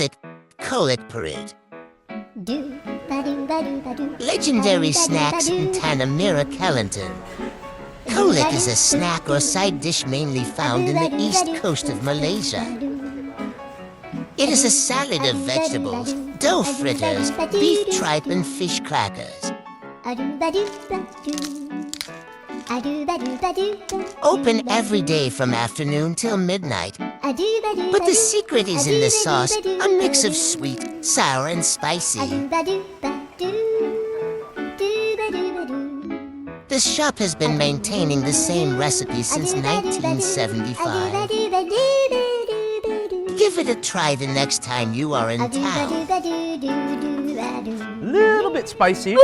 classic Colek parade. Legendary snacks in Tanamera, Kelantan. Colek is a snack or side dish mainly found in the east coast of Malaysia. It is a salad of vegetables, dough fritters, beef tripe, and fish crackers. Open every day from afternoon till midnight. But the secret is in the sauce, a mix of sweet, sour, and spicy. The shop has been maintaining the same recipe since 1975. Give it a try the next time you are in town. Little bit spicy.